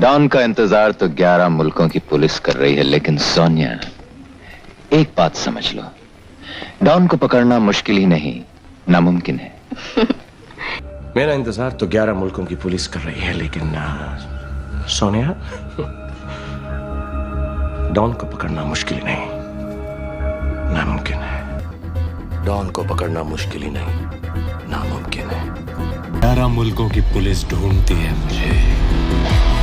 Don का इंतजार तो 11 मुल्कों की पुलिस कर रही है, लेकिन सोनिया, एक बात समझ लो, डॉन को पकड़ना मुश्किल ही नहीं, नामुमकिन है। मेरा इंतजार तो 11 मुल्कों की पुलिस कर रही है, लेकिन सोनिया, डॉन को पकड़ना मुश्किल नहीं, नामुमकिन है। डॉन को पकड़ना मुश्किल ही नहीं, नामुमकिन है। 11 मुल्कों की पुलिस ढूंढती है मुझे।